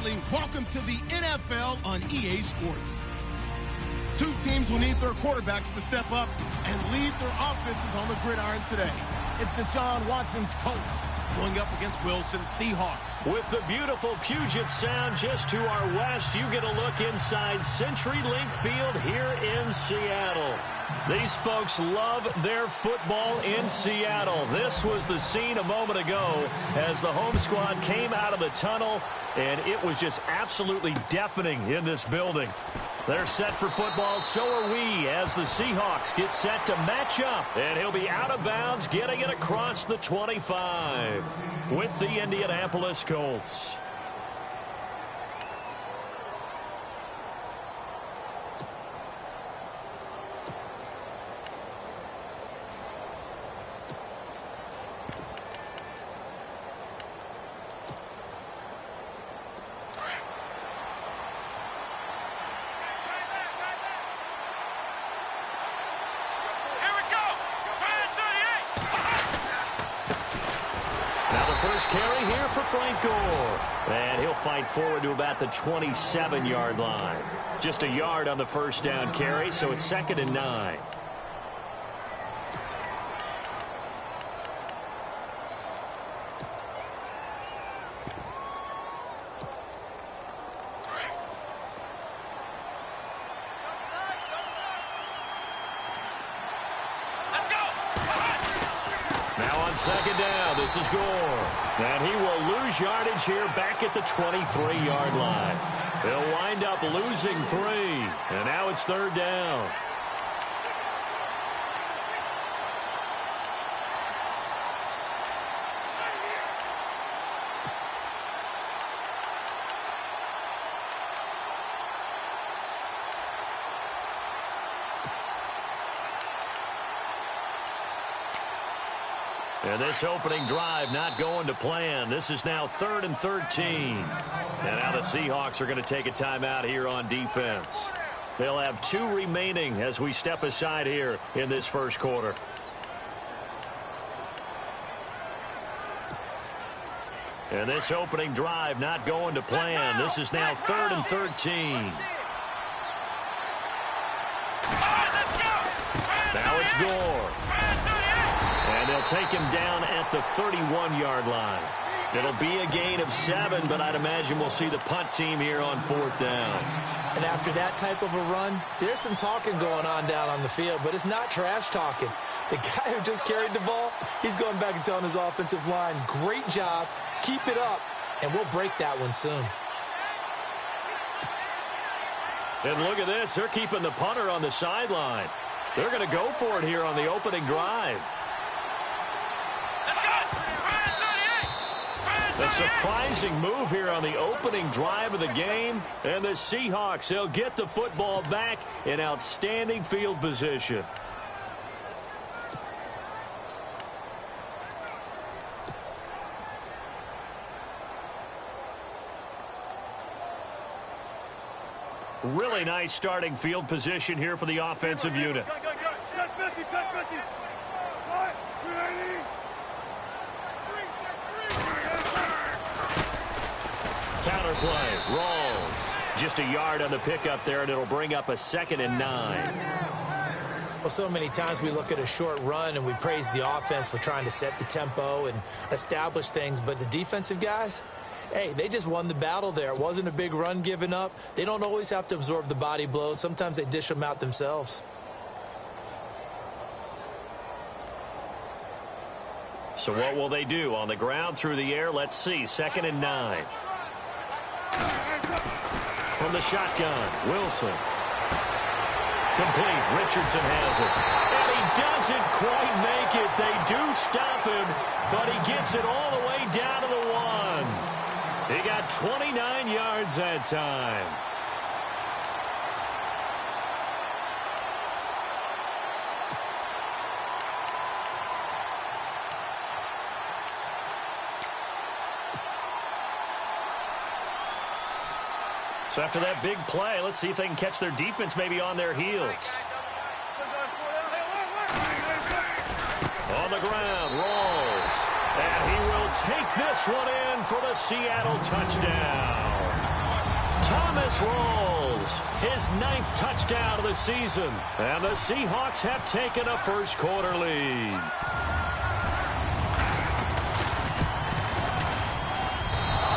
family, welcome to the NFL on EA Sports. Two teams will need their quarterbacks to step up and lead their offenses on the gridiron today. It's Deshaun Watson's Colts going up against Wilson's Seahawks. With the beautiful Puget Sound just to our west, you get a look inside CenturyLink Field here in Seattle. These folks love their football in Seattle. This was the scene a moment ago as the home squad came out of the tunnel, and it was just absolutely deafening in this building. They're set for football, so are we, as the Seahawks get set to match up. And he'll be out of bounds, getting it across the 25 with the Indianapolis Colts. First carry here for Frank Gore. And he'll fight forward to about the 27-yard line. Just a yard on the first down carry, so it's 2nd and 9. Second down, this is Gore. And he will lose yardage here back at the 23-yard line. He'll wind up losing 3. And now it's 3rd down. And this opening drive not going to plan. This is now 3rd and 13. And now the Seahawks are going to take a timeout here on defense. They'll have 2 remaining as we step aside here in this first quarter. And this opening drive not going to plan. This is now 3rd and 13. Now it's Gore. And they'll take him down at the 31-yard line. It'll be a gain of 7, but I'd imagine we'll see the punt team here on 4th down. And after that type of a run, there's some talking going on down on the field, but it's not trash talking. The guy who just carried the ball, he's going back and telling his offensive line, great job, keep it up, and we'll break that one soon. And look at this, they're keeping the punter on the sideline. They're going to go for it here on the opening drive. A surprising move here on the opening drive of the game. And the Seahawks, they'll get the football back in outstanding field position. Really nice starting field position here for the offensive unit. Counter play, rolls. Just a yard on the pickup there, and it'll bring up a 2nd and 9. Well, so many times we look at a short run and we praise the offense for trying to set the tempo and establish things, but the defensive guys, hey, they just won the battle there. It wasn't a big run given up. They don't always have to absorb the body blows. Sometimes they dish them out themselves. So what will they do? On the ground, through the air, let's see. 2nd and 9. From the shotgun, Wilson. Complete. Richardson has it. And he doesn't quite make it. They do stop him, but he gets it all the way down to the 1. He got 29 yards that time. So after that big play, let's see if they can catch their defense maybe on their heels. On the ground, rolls. And he will take this one in for the Seattle touchdown. Thomas rolls. His 9th touchdown of the season. And the Seahawks have taken a first-quarter lead.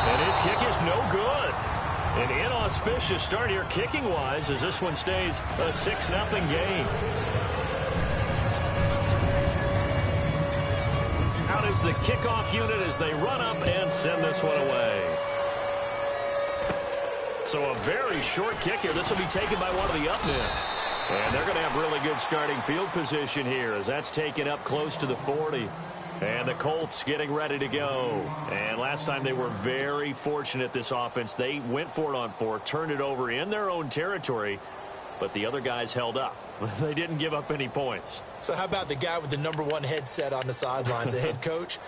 And his kick is no good. An inauspicious start here kicking-wise as this one stays a 6-0 game. Out is the kickoff unit as they run up and send this one away. So a very short kick here. This will be taken by one of the up men. And they're going to have really good starting field position here as that's taken up close to the 40. And the Colts getting ready to go. And last time they were very fortunate, this offense. They went for it on 4, turned it over in their own territory, but the other guys held up. They didn't give up any points. So how about the guy with the #1 headset on the sidelines, the head coach?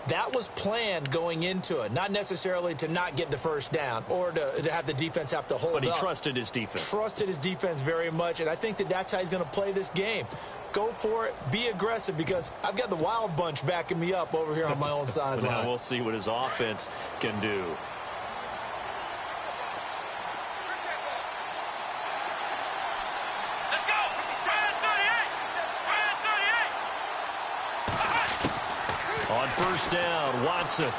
That was planned going into it, not necessarily to not get the first down or to have the defense have to hold up. But he trusted his defense. Trusted his defense very much, and I think that's how he's going to play this game. Go for it. Be aggressive because I've got the wild bunch backing me up over here on my own sideline. Now we'll see what his offense can do. On first down, Watson.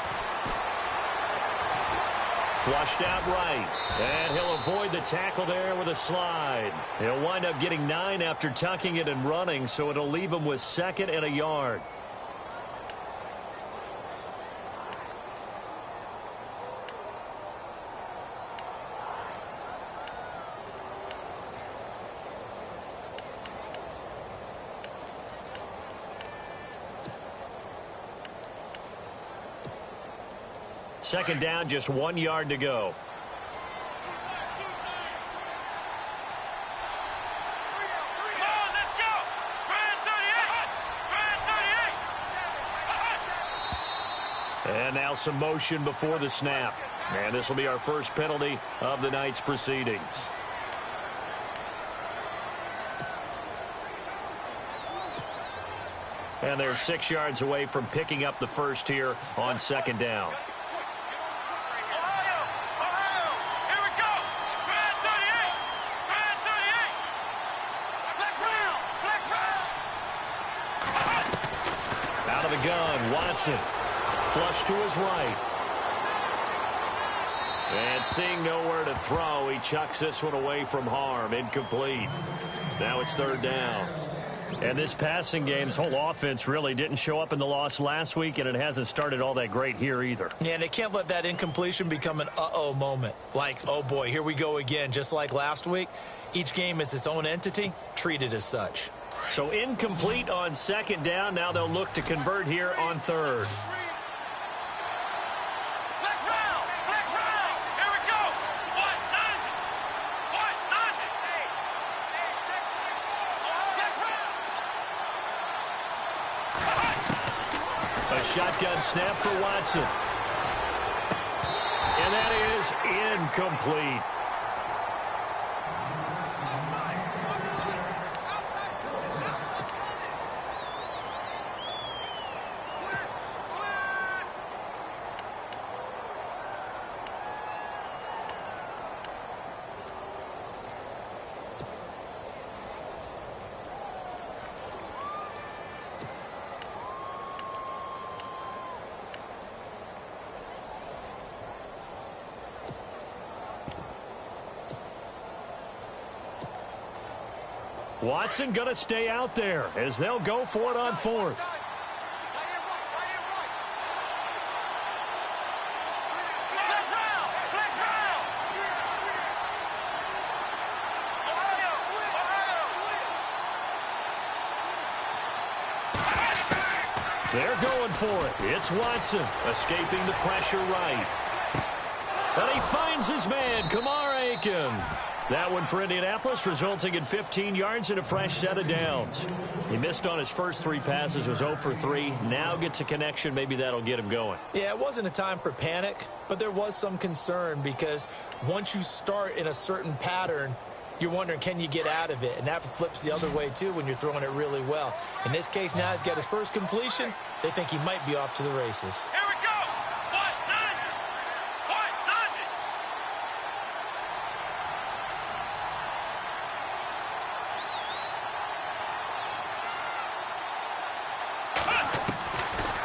Flushed out right. And he'll avoid the tackle there with a slide. He'll wind up getting 9 after tucking it and running, so it'll leave him with 2nd and a yard. Second down, just 1 yard to go. And now some motion before the snap. And this will be our first penalty of the night's proceedings. And they're 6 yards away from picking up the first here on second down. Out of the gun, Watson. Flush to his right. And seeing nowhere to throw, he chucks this one away from harm. Incomplete. Now it's third down. And this passing game's whole offense really didn't show up in the loss last week, and it hasn't started all that great here either. Yeah, and they can't let that incompletion become an uh-oh moment. Like, oh boy, here we go again, just like last week. Each game is its own entity, treated as such. So incomplete on second down. Now they'll look to convert here on third. A shotgun snap for Watson. And that is incomplete. Watson going to stay out there as they'll go for it on fourth. They're going for it. It's Watson escaping the pressure right. And he finds his man, Kamar Aiken. That one for Indianapolis, resulting in 15 yards and a fresh set of downs. He missed on his first 3 passes, was 0 for 3. Now gets a connection. Maybe that'll get him going. Yeah, it wasn't a time for panic, but there was some concern because once you start in a certain pattern, you're wondering, can you get out of it? And that flips the other way, too, when you're throwing it really well. In this case, now he's got his first completion. They think he might be off to the races. Here we go.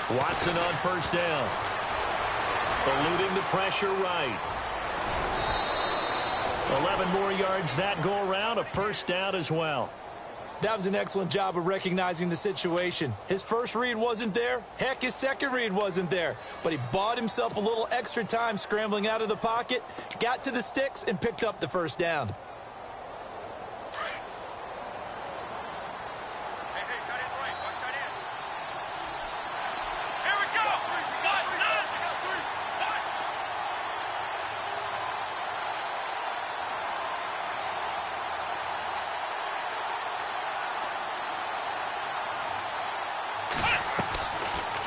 Watson on first down. Eluding the pressure right. 11 more yards that go around, a first down as well. That was an excellent job of recognizing the situation. His first read wasn't there. Heck, his second read wasn't there. But he bought himself a little extra time scrambling out of the pocket, got to the sticks, and picked up the first down.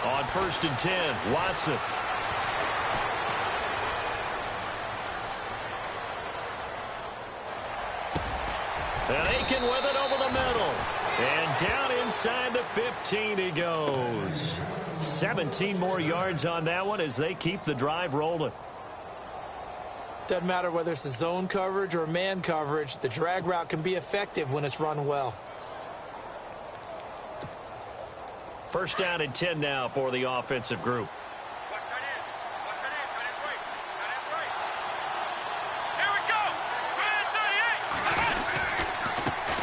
On 1st and 10, Watson. And Aiken with it over the middle. And down inside the 15 he goes. 17 more yards on that one as they keep the drive rolling. Doesn't matter whether it's a zone coverage or man coverage, the drag route can be effective when it's run well. First down and 10 now for the offensive group.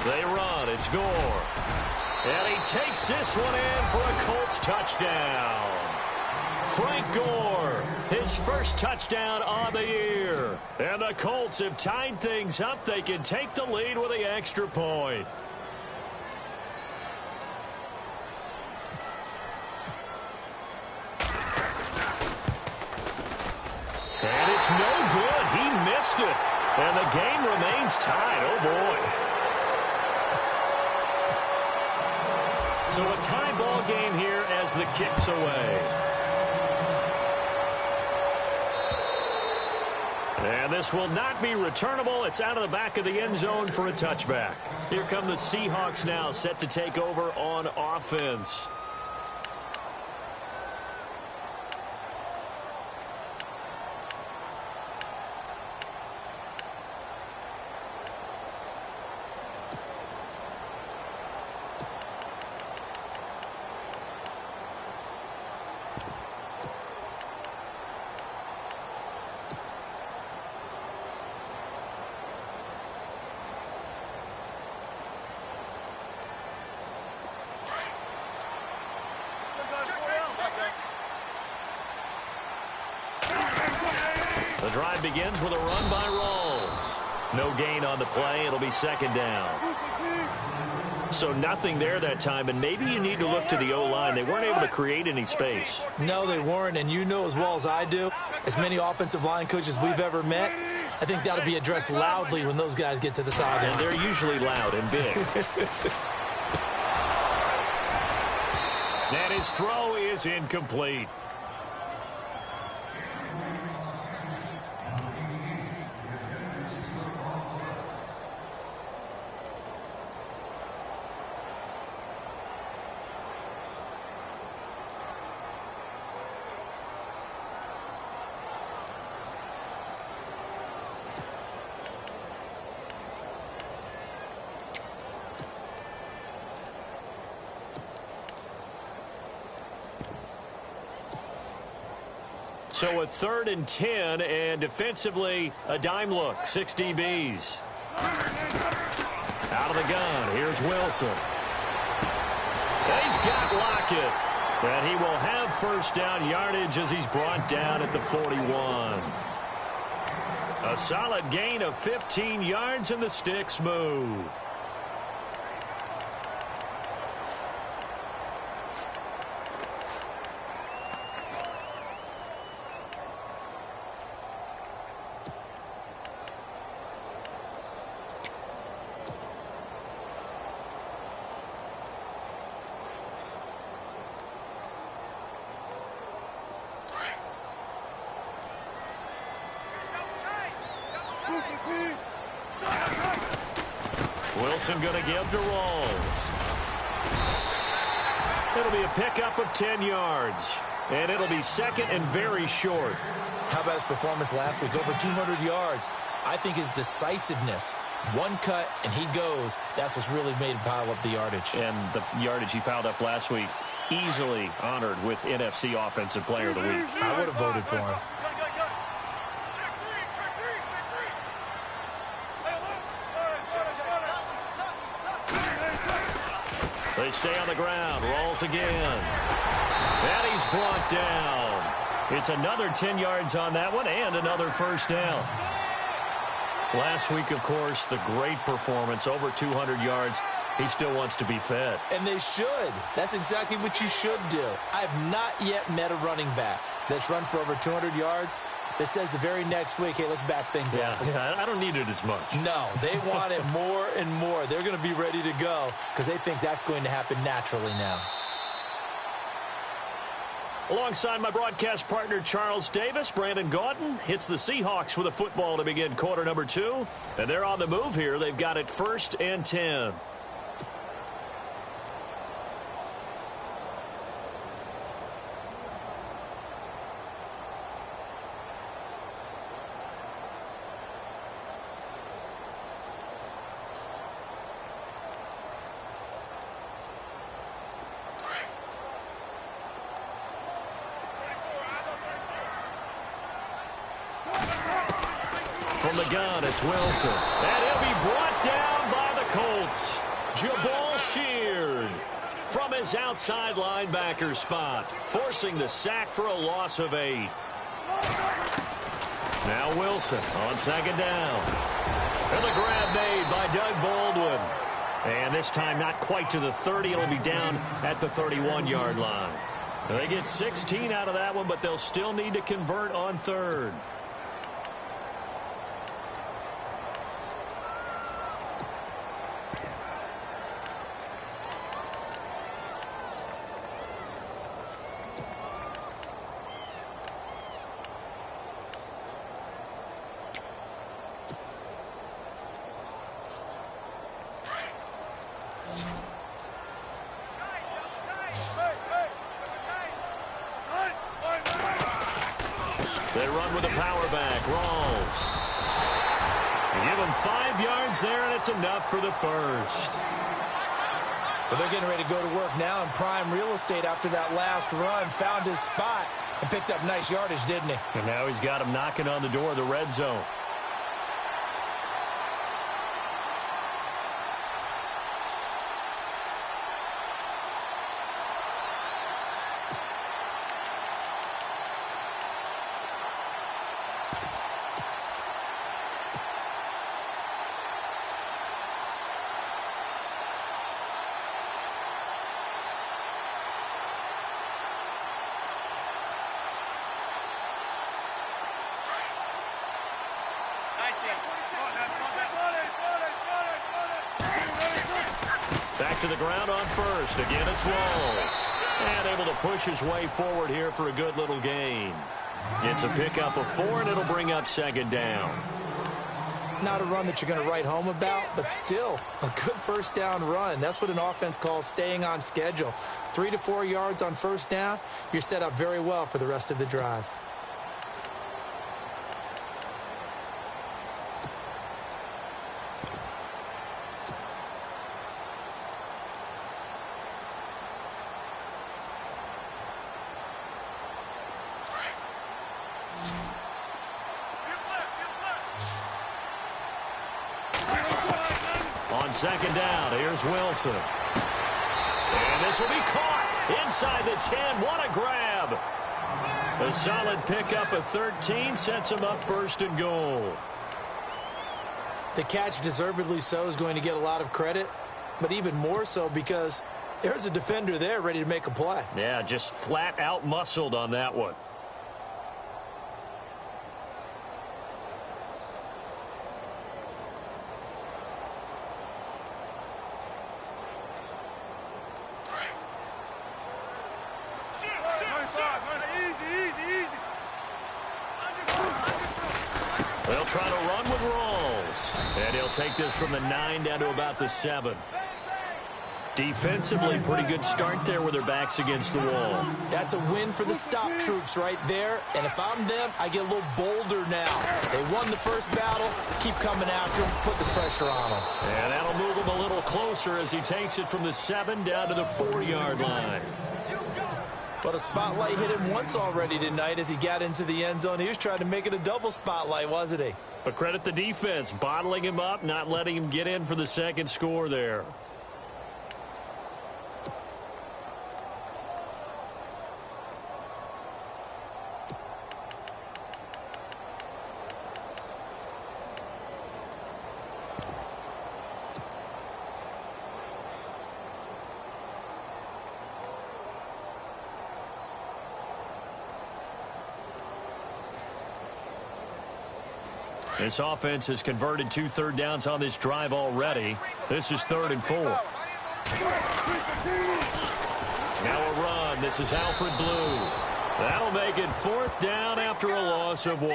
They run. It's Gore. And he takes this one in for a Colts touchdown. Frank Gore, his first touchdown on the year. And the Colts have tied things up. They can take the lead with the extra point. And it's no good. He missed it. And the game remains tied. Oh, boy. So a tie ball game here as the kick's away. And this will not be returnable. It's out of the back of the end zone for a touchback. Here come the Seahawks now, set to take over on offense. The drive begins with a run by Rawls. No gain on the play. It'll be second down. So nothing there that time, and maybe you need to look to the O-line. They weren't able to create any space. No, they weren't, and you know as well as I do, as many offensive line coaches we've ever met, I think that'll be addressed loudly when those guys get to the sideline. And they're usually loud and big. And his throw is incomplete. So a 3rd and 10, and defensively, a dime look. 6 DBs. Out of the gun, here's Wilson. And he's got Lockett. And he will have first down yardage as he's brought down at the 41. A solid gain of 15 yards, and the sticks move. Wilson going to give to Rawls. It'll be a pickup of 10 yards. And it'll be second and very short. How about his performance last week? Over 200 yards. I think his decisiveness. One cut, and he goes. That's what's really made him pile up the yardage. And the yardage he piled up last week easily honored with NFC Offensive Player of the Week. I would have voted for him. They stay on the ground. Rolls again. And he's brought down. It's another 10 yards on that one and another first down. Last week, of course, the great performance, over 200 yards. He still wants to be fed. And they should. That's exactly what you should do. I have not yet met a running back that's run for over 200 yards that says the very next week, hey, let's back things up. Yeah, I don't need it as much. No, they want it more and more. They're going to be ready to go because they think that's going to happen naturally now. Alongside my broadcast partner, Charles Davis, Brandon Gaudin hits the Seahawks with a football to begin quarter number 2. And they're on the move here. They've got it 1st and 10. From the gun, it's Wilson. And he'll be brought down by the Colts. Jabal Sheard from his outside linebacker spot, forcing the sack for a loss of 8. Now Wilson on 2nd down. And the grab made by Doug Baldwin. And this time not quite to the 30. It'll be down at the 31-yard line. They get 16 out of that one, but they'll still need to convert on 3rd. They run with a power back. Rawls. Give him 5 yards there, and it's enough for the 1st. But they're getting ready to go to work now in prime real estate after that last run. Found his spot and picked up nice yardage, didn't he? And now he's got him knocking on the door of the red zone. Back to the ground on 1st. Again, it's Rawls. And able to push his way forward here for a good little gain. It's a pickup of 4, and it'll bring up 2nd down. Not a run that you're going to write home about, but still a good 1st down run. That's what an offense calls staying on schedule. 3 to 4 yards on 1st down, you're set up very well for the rest of the drive. On 2nd down, here's Wilson. And this will be caught inside the 10. What a grab. A solid pickup of 13 sets him up 1st and goal. The catch, deservedly so, is going to get a lot of credit, but even more so because there's a defender there ready to make a play. Yeah, just flat out muscled on that one. They'll try to run with Rawls. And he'll take this from the 9 down to about the 7. Defensively, pretty good start there with their backs against the wall. That's a win for the stop troops right there. And if I'm them, I get a little bolder now. They won the 1st battle. Keep coming after them. Put the pressure on them. And that'll move him a little closer as he takes it from the 7 down to the 4-yard line. But a spotlight hit him once already tonight as he got into the end zone. He was trying to make it a double spotlight, wasn't he? But credit the defense, bottling him up, not letting him get in for the second score there. This offense has converted 2 third downs on this drive already. This is 3rd and 4. Now a run. This is Alfred Blue. That'll make it 4th down after a loss of 1.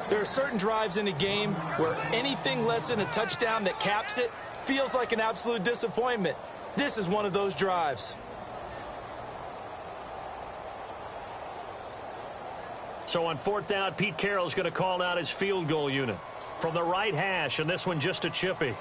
There are certain drives in a game where anything less than a touchdown that caps it feels like an absolute disappointment. This is one of those drives. So on 4th down, Pete Carroll's going to call out his field goal unit from the right hash, and this one just a chippy.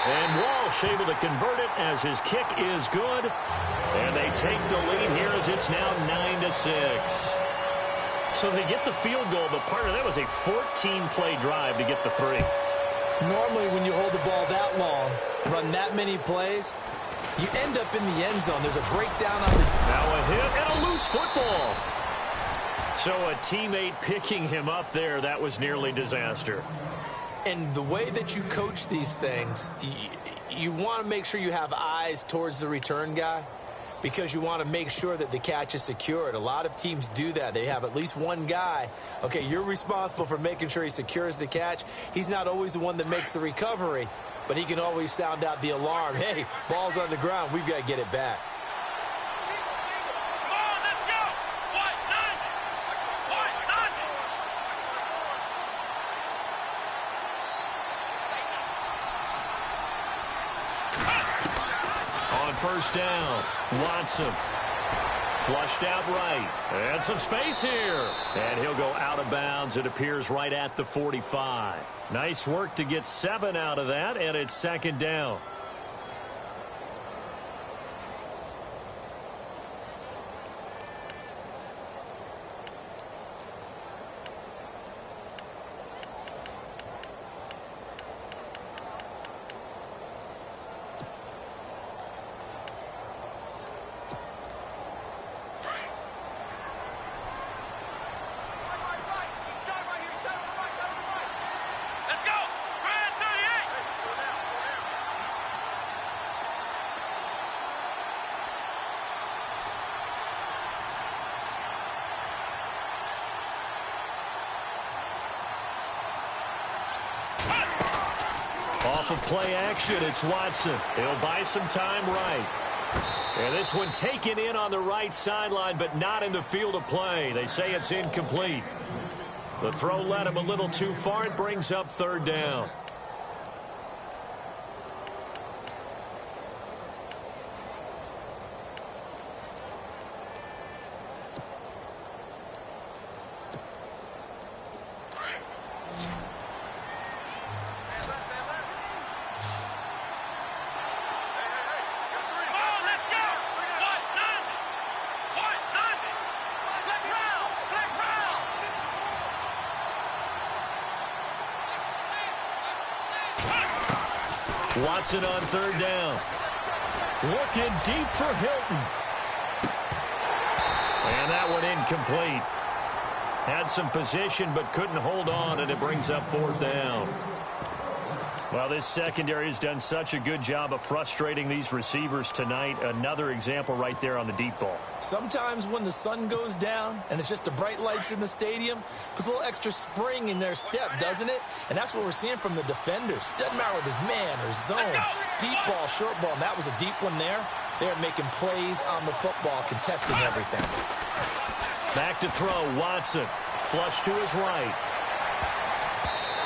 And Walsh able to convert it as his kick is good. And they take the lead here as it's now 9-6. So they get the field goal, but part of that was a 14-play drive to get the 3. Normally when you hold the ball that long, run that many plays, you end up in the end zone. There's a breakdown on the... Now a hit and a loose football. So a teammate picking him up there, that was nearly disaster. And the way that you coach these things, you want to make sure you have eyes towards the return guy because you want to make sure that the catch is secured. A lot of teams do that. They have at least one guy. Okay, you're responsible for making sure he secures the catch. He's not always the one that makes the recovery, but he can always sound out the alarm. Hey, ball's on the ground. We've got to get it back. First down, Watson. Flushed out right. And some space here. And he'll go out of bounds. It appears right at the 45. Nice work to get 7 out of that, and it's 2nd down. Off of play action, it's Watson. He'll buy some time right. And this one taken in on the right sideline, but not in the field of play. They say it's incomplete. The throw led him a little too far. It brings up 3rd down. Watson on 3rd down. Looking deep for Hilton. And that one incomplete. Had some position but couldn't hold on, and it brings up 4th down. Well, this secondary has done such a good job of frustrating these receivers tonight. Another example right there on the deep ball. Sometimes when the sun goes down and it's just the bright lights in the stadium, puts a little extra spring in their step, doesn't it? And that's what we're seeing from the defenders. Doesn't matter whether it's man or zone, deep ball, short ball, and that was a deep one there. They're making plays on the football, contesting everything. Back to throw, Watson. Flush to his right.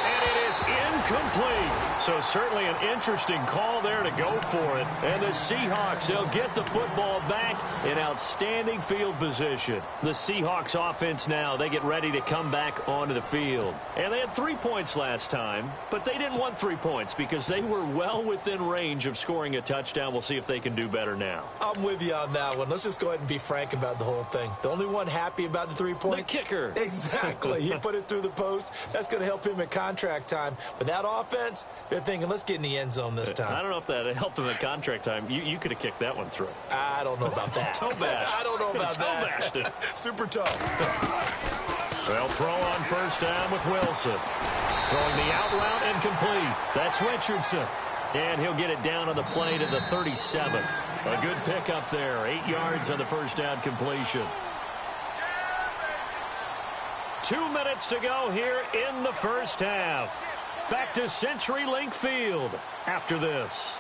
And it is is incomplete. So certainly an interesting call there to go for it. And the Seahawks, they'll get the football back in outstanding field position. The Seahawks offense now, they get ready to come back onto the field. And they had 3 points last time, but they didn't want 3 points because they were well within range of scoring a touchdown. We'll see if they can do better now. I'm with you on that one. Let's just go ahead and be frank about the whole thing. The only one happy about the 3-point? The kicker. Exactly. He put it through the post. That's going to help him in contract time. But that offense, they're thinking, let's get in the end zone this time. I don't know if that helped him in contract time. You could have kicked that one through. I don't know about that. Toe bash. I don't know about that. Toe bashed it. Super tough. They'll throw on first down with Wilson. Throwing the out route incomplete. That's Richardson. And he'll get it down on the play to the 37. A good pickup there. 8 yards on the first down completion. 2 minutes to go here in the first half. Back to CenturyLink Field after this.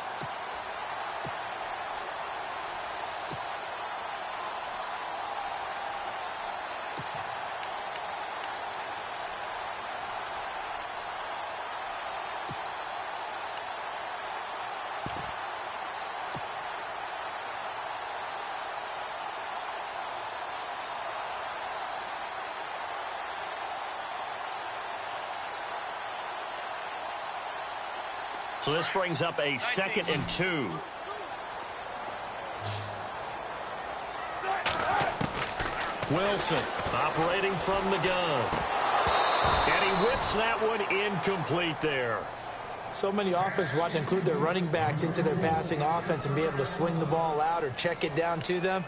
So this brings up a 2nd and 2. Wilson operating from the gun. And he whips that one incomplete there. So many offenses want to include their running backs into their passing offense and be able to swing the ball out or check it down to them.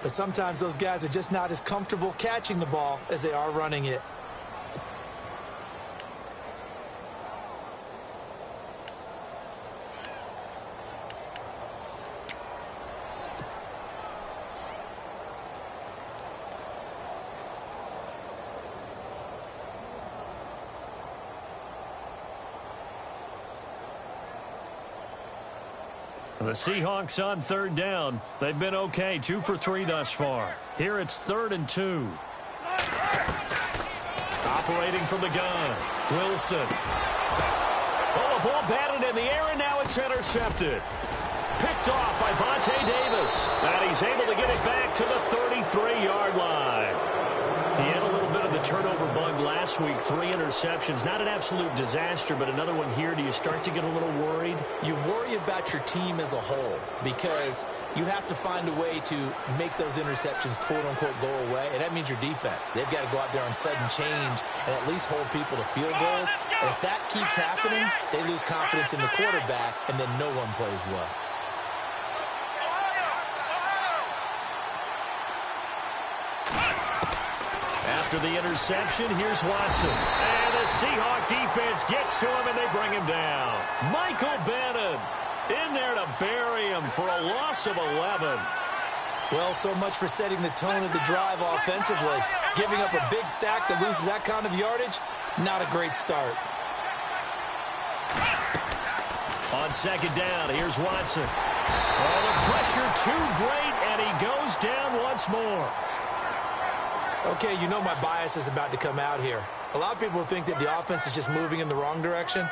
But sometimes those guys are just not as comfortable catching the ball as they are running it. The Seahawks on third down. They've been okay, 2 for 3 thus far. Here it's 3rd and 2. Operating from the gun, Wilson. Oh, the ball batted in the air, and now it's intercepted. Picked off by Vontae Davis. And he's able to get it back to the 33-yard line. He had a little bit of the turnover bug last week, 3 interceptions. Not an absolute disaster, but another one here. Do you start to get a little worried? You worry about your team as a whole because you have to find a way to make those interceptions, quote-unquote, go away, and that means your defense. They've got to go out there on sudden change and at least hold people to field goals. And if that keeps happening, they lose confidence in the quarterback, and then no one plays well. After the interception, here's Watson. And the Seahawk defense gets to him, and they bring him down. Michael Bennett in there to bury him for a loss of 11. Well, so much for setting the tone of the drive offensively. Giving up a big sack that loses that kind of yardage, not a great start. On second down, here's Watson. Oh, the pressure too great, and he goes down once more. Okay, you know my bias is about to come out here. A lot of people think that the offense is just moving in the wrong direction.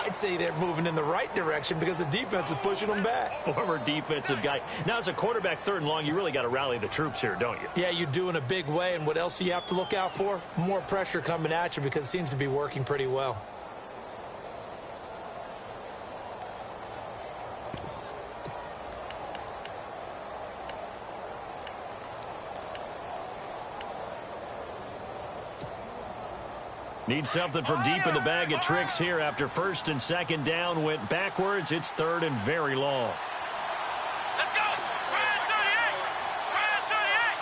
I'd say they're moving in the right direction because the defense is pushing them back. Former defensive guy. Now, as a quarterback 3rd and long, you really got to rally the troops here, don't you? Yeah, you do in a big way. And what else do you have to look out for? More pressure coming at you because it seems to be working pretty well. Need something from deep in the bag of tricks here after 1st and 2nd down went backwards. It's 3rd and very long. Let's go! Brad 38! Brad 38!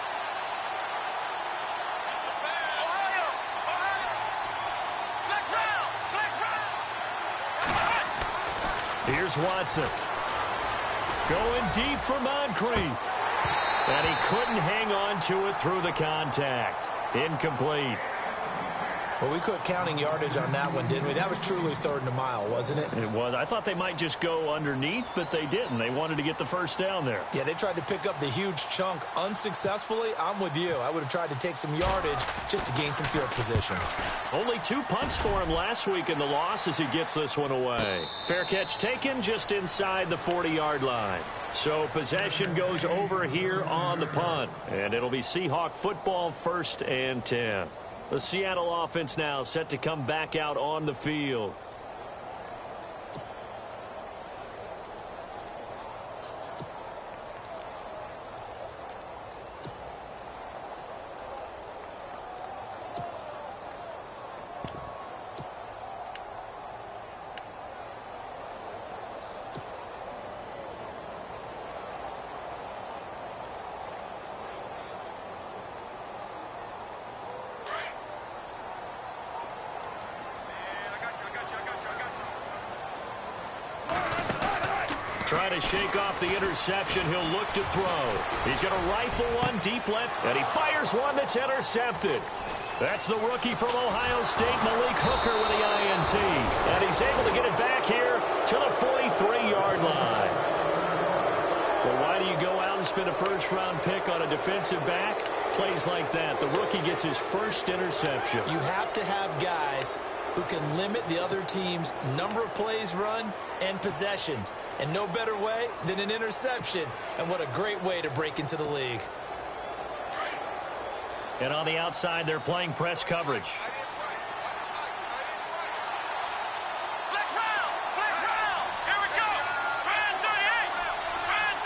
Ohio! Ohio! Flex round! Flex round! Here's Watson. Going deep for Moncrief. And he couldn't hang on to it through the contact. Incomplete. Well, we quit counting yardage on that one, didn't we? That was truly 3rd and a mile, wasn't it? It was. I thought they might just go underneath, but they didn't. They wanted to get the first down there. Yeah, they tried to pick up the huge chunk unsuccessfully. I'm with you. I would have tried to take some yardage just to gain some field position. Only 2 punts for him last week in the loss as he gets this one away. Fair catch taken just inside the 40-yard line. So possession goes over here on the punt, and it'll be Seahawk football 1st and 10. The Seattle offense now set to come back out on the field. Trying to shake off the interception. He'll look to throw. He's going to rifle one deep left, and he fires one that's intercepted. That's the rookie from Ohio State, Malik Hooker, with the INT. And he's able to get it back here to the 43-yard line. Well, why do you go out and spend a first-round pick on a defensive back? Plays like that. The rookie gets his first interception. You have to have guys who can limit the other team's number of plays run and possessions. And no better way than an interception. And what a great way to break into the league. And on the outside, they're playing press coverage. Flex round! Flex round! Here we go! Brand 38! Brand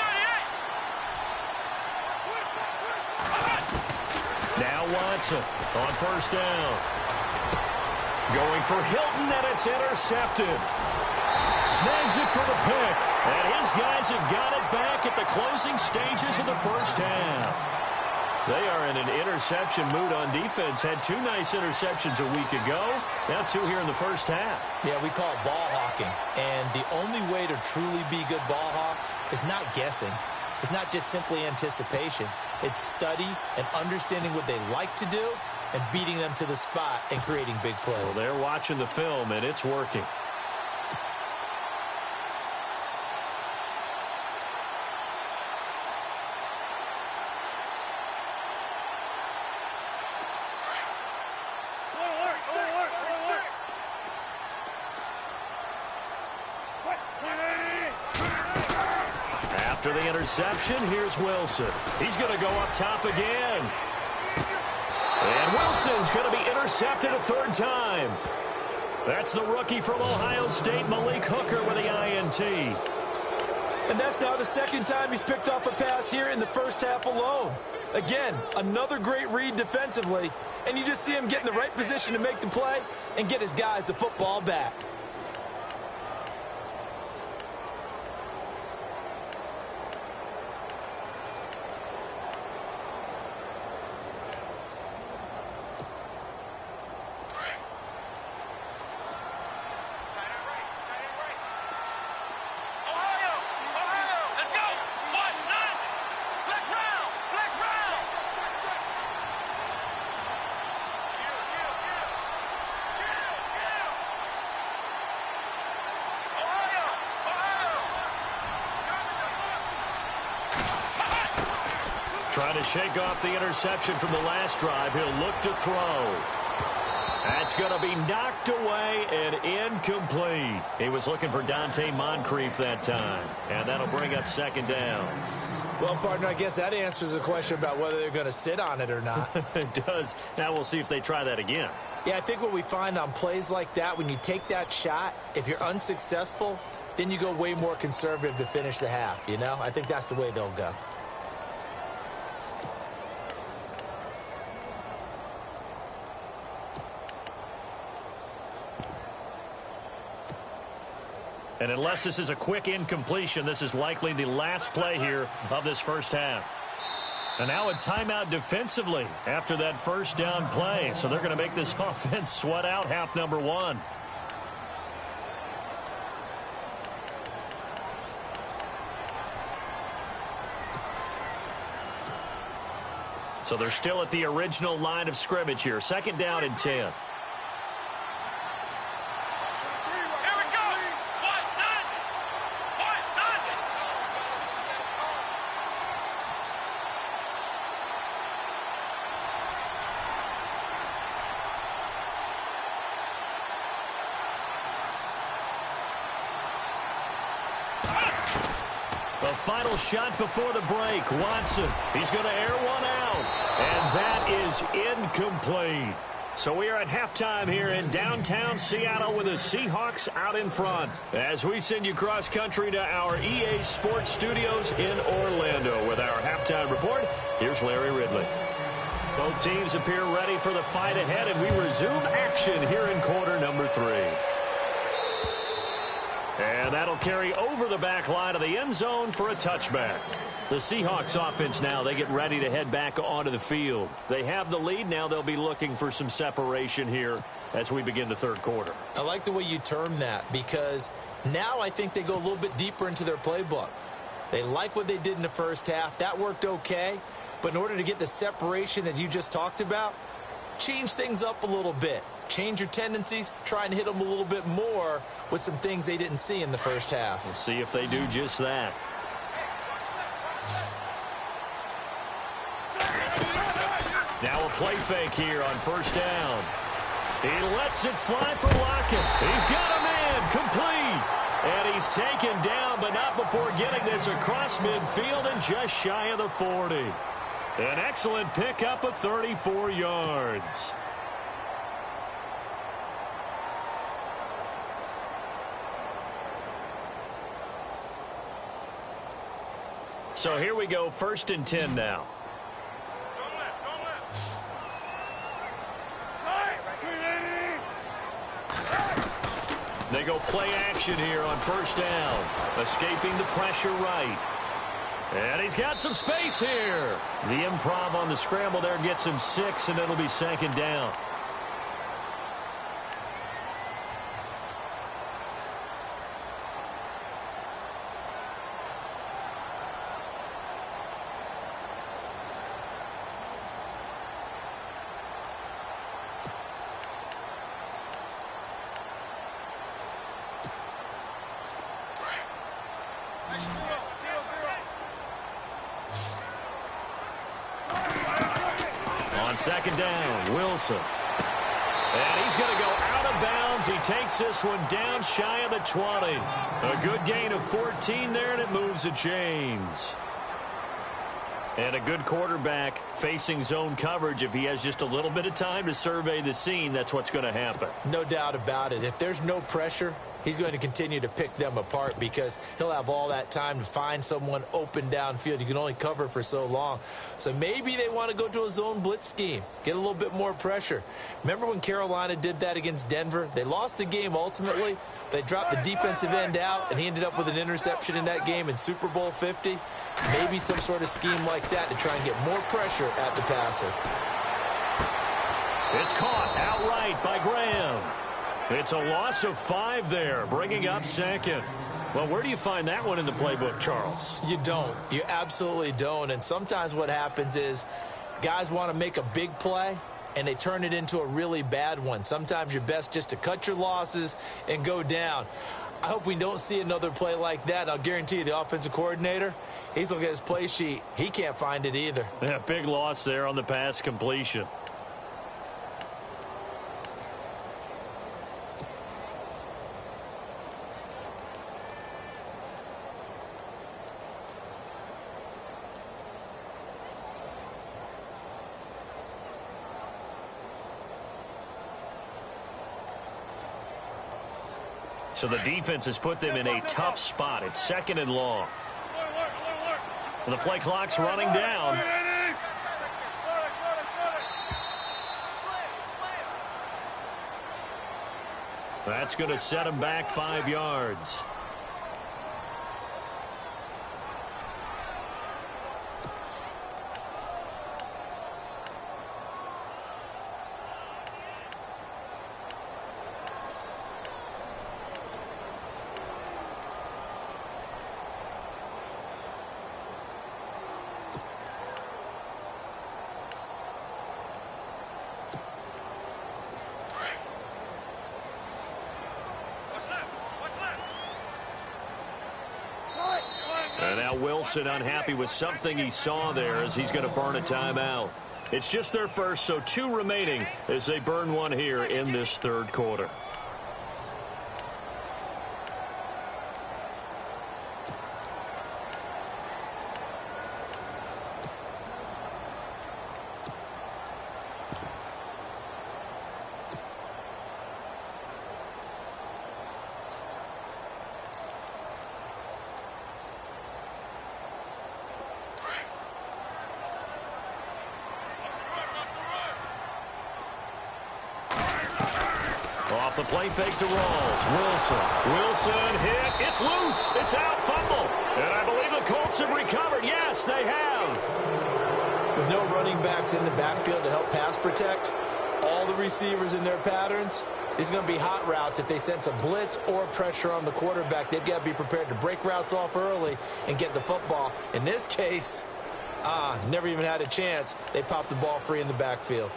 38! Now Watson on first down. Going for Hilton, and it's intercepted. Snags it for the pick. And his guys have got it back at the closing stages of the first half. They are in an interception mood on defense. Had 2 nice interceptions a week ago. Now 2 here in the first half. Yeah, we call it ball hawking. And the only way to truly be good ball hawks is not guessing. It's not just simply anticipation. It's study and understanding what they like to do and beating them to the spot and creating big plays. Well, they're watching the film, and it's working. After the interception, here's Wilson. He's going to go up top again. And Wilson's going to be intercepted a 3rd time. That's the rookie from Ohio State, Malik Hooker, with the INT. And that's now the 2nd time he's picked off a pass here in the first half alone. Again, another great read defensively. And you just see him get in the right position to make the play and get his guys the football back. Trying to shake off the interception from the last drive. He'll look to throw. That's going to be knocked away and incomplete. He was looking for Dante Moncrief that time. And that'll bring up 2nd down. Well, partner, I guess that answers the question about whether they're going to sit on it or not. It does. Now we'll see if they try that again. Yeah, I think what we find on plays like that, when you take that shot, if you're unsuccessful, then you go way more conservative to finish the half, you know? I think that's the way they'll go. And unless this is a quick incompletion, this is likely the last play here of this first half. And now a timeout defensively after that first down play. So they're going to make this offense sweat out half number 1. So they're still at the original line of scrimmage here. 2nd down and 10. A final shot before the break. Watson, he's going to air one out. And that is incomplete. So we are at halftime here in downtown Seattle with the Seahawks out in front. As we send you cross-country to our EA Sports Studios in Orlando with our halftime report, here's Larry Ridley. Both teams appear ready for the fight ahead, and we resume action here in quarter number 3. And that'll carry over the back line of the end zone for a touchback. The Seahawks offense now, they get ready to head back onto the field. They have the lead. Now they'll be looking for some separation here as we begin the third quarter. I like the way you term that, because now I think they go a little bit deeper into their playbook. They like what they did in the first half. That worked okay. But in order to get the separation that you just talked about, change things up a little bit. Change your tendencies, try and hit them a little bit more with some things they didn't see in the first half. We'll see if they do just that. Now a play fake here on first down. He lets it fly for Lockett. He's got him in, complete. And he's taken down, but not before getting this across midfield and just shy of the 40. An excellent pickup of 34 yards. So here we go, 1st and 10 now. They go play action here on first down. Escaping the pressure right. And he's got some space here. The improv on the scramble there gets him 6, and it'll be 2nd down. On 2nd down, Wilson. And he's going to go out of bounds. He takes this one down shy of the 20. A good gain of 14 there, and it moves the chains. And a good quarterback facing zone coverage. If he has just a little bit of time to survey the scene, that's what's going to happen. No doubt about it. If there's no pressure, he's going to continue to pick them apart because he'll have all that time to find someone open downfield. You can only cover for so long. So maybe they want to go to a zone blitz scheme, get a little bit more pressure. Remember when Carolina did that against Denver? They lost the game ultimately. They dropped the defensive end out, and he ended up with an interception in that game in Super Bowl 50. Maybe some sort of scheme like that to try and get more pressure at the passer. It's caught outright by Graham. It's a loss of 5 there, bringing up 2nd. Well, where do you find that one in the playbook, Charles? You don't. You absolutely don't. And sometimes what happens is guys want to make a big play, and they turn it into a really bad one. Sometimes you're best just to cut your losses and go down. I hope we don't see another play like that. I'll guarantee you the offensive coordinator, he's looking at his play sheet. He can't find it either. Yeah, big loss there on the pass completion. So the defense has put them in a tough spot. It's 2nd and long. And the play clock's running down. That's going to set him back 5 yards. And now Wilson unhappy with something he saw there as he's going to burn a timeout. It's just their first, so 2 remaining as they burn one here in this third quarter. Off the play fake to Rawls. Wilson hit. It's loose. It's out. Fumble. And I believe the Colts have recovered. Yes, they have. With no running backs in the backfield to help pass protect, all the receivers in their patterns, these are going to be hot routes. If they sense a blitz or pressure on the quarterback, they've got to be prepared to break routes off early and get the football. In this case, never even had a chance. They popped the ball free in the backfield.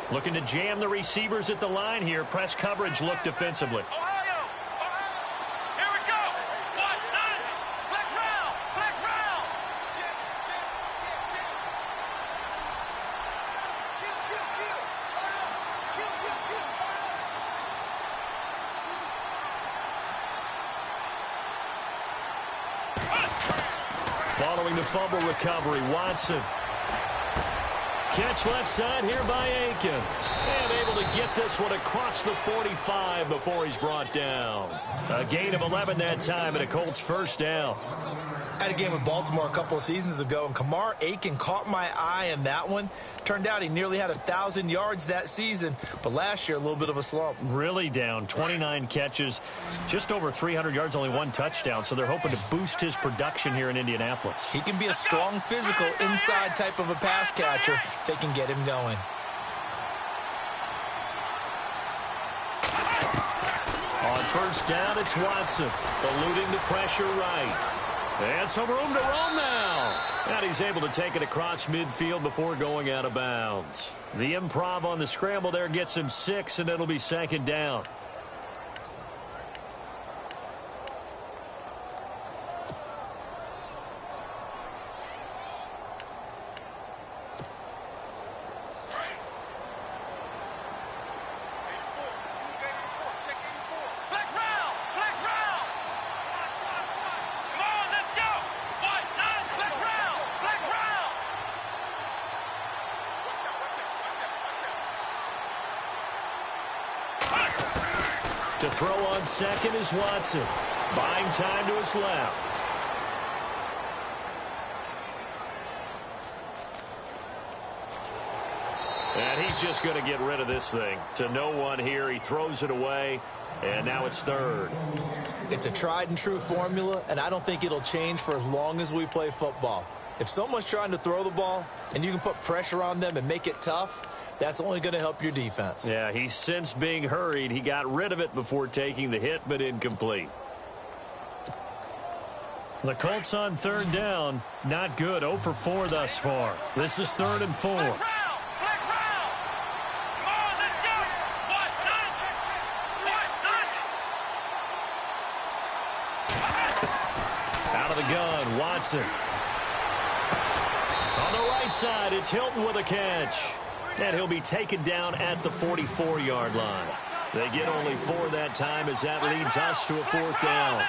Looking to jam the receivers at the line here. Press coverage look defensively. Ohio! Here we go! 1-9! Flex round! Flex round! Following the fumble recovery, Watson. Catch left side here by Aiken. And able to get this one across the 45 before he's brought down. A gain of 11 that time and a Colts first down. I had a game with Baltimore a couple of seasons ago, and Kamar Aiken caught my eye in that one. Turned out he nearly had 1,000 yards that season, but last year a little bit of a slump. Really down, 29 catches, just over 300 yards, only one touchdown, so they're hoping to boost his production here in Indianapolis. He can be a strong, physical, inside type of a pass catcher if they can get him going. On first down, it's Watson, eluding the pressure right. And some room to roam now. And he's able to take it across midfield before going out of bounds. The improv on the scramble there gets him 6, and it'll be second down. To throw on second is Watson. Buying time to his left. And he's just going to get rid of this thing. To no one here. He throws it away. And now it's third. It's a tried and true formula, and I don't think it'll change for as long as we play football. If someone's trying to throw the ball and you can put pressure on them and make it tough, that's only going to help your defense. Yeah, he's since being hurried. He got rid of it before taking the hit, but incomplete. The Colts on third down. Not good. 0 for 4 thus far. This is 3rd and 4. Out of the gun, Watson. On the right side, it's Hilton with a catch. And he'll be taken down at the 44-yard line. They get only 4 that time as that leads us to a 4th down.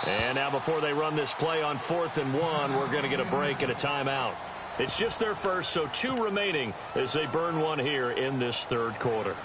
And now before they run this play on 4th and 1, we're going to get a break and a timeout. It's just their first, so 2 remaining as they burn one here in this 3rd quarter.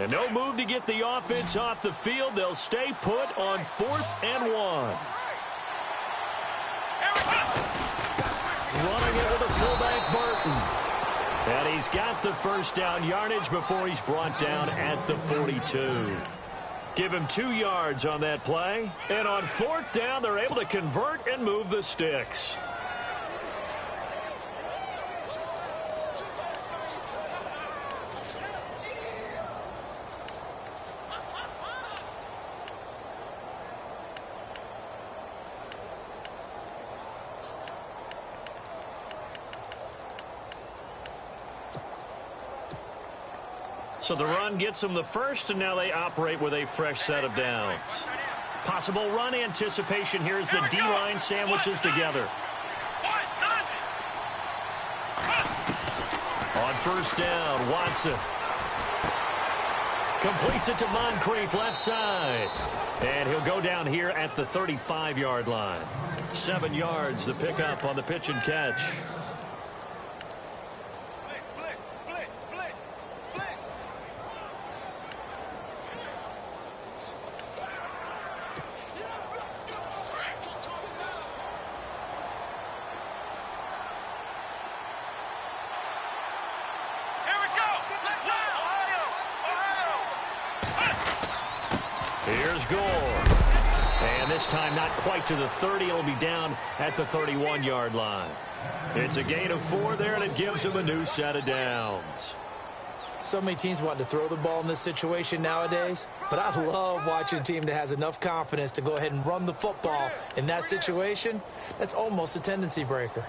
And no move to get the offense off the field. They'll stay put on 4th and 1. Running it with a fullback, Burton. And he's got the first down yardage before he's brought down at the 42. Give him 2 yards on that play. And on 4th down, they're able to convert and move the sticks. So the run gets them the first, and now they operate with a fresh set of downs. Possible run anticipation here as the D-line sandwiches together. On first down, Watson completes it to Moncrief left side. And he'll go down here at the 35-yard line. 7 yards, the pickup on the pitch and catch. Here's Gore. And this time not quite to the 30. It'll be down at the 31-yard line. It's a gain of 4 there, and it gives them a new set of downs. So many teams want to throw the ball in this situation nowadays, but I love watching a team that has enough confidence to go ahead and run the football in that situation. That's almost a tendency breaker.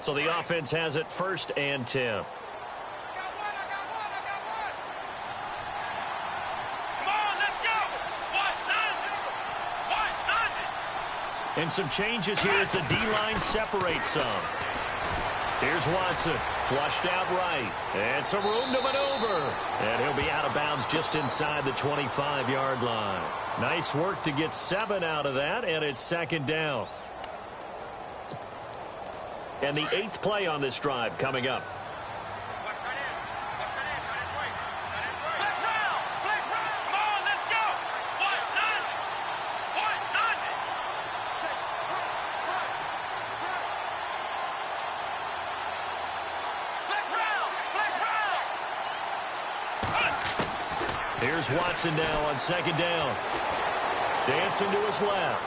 So the offense has it 1st and 10. And some changes here as the D-line separates some. Here's Watson, flushed out right. And some room to maneuver. And he'll be out of bounds just inside the 25-yard line. Nice work to get 7 out of that, and it's 2nd down. And the 8th play on this drive coming up. Here's Watson now on 2nd down. Dancing to his left.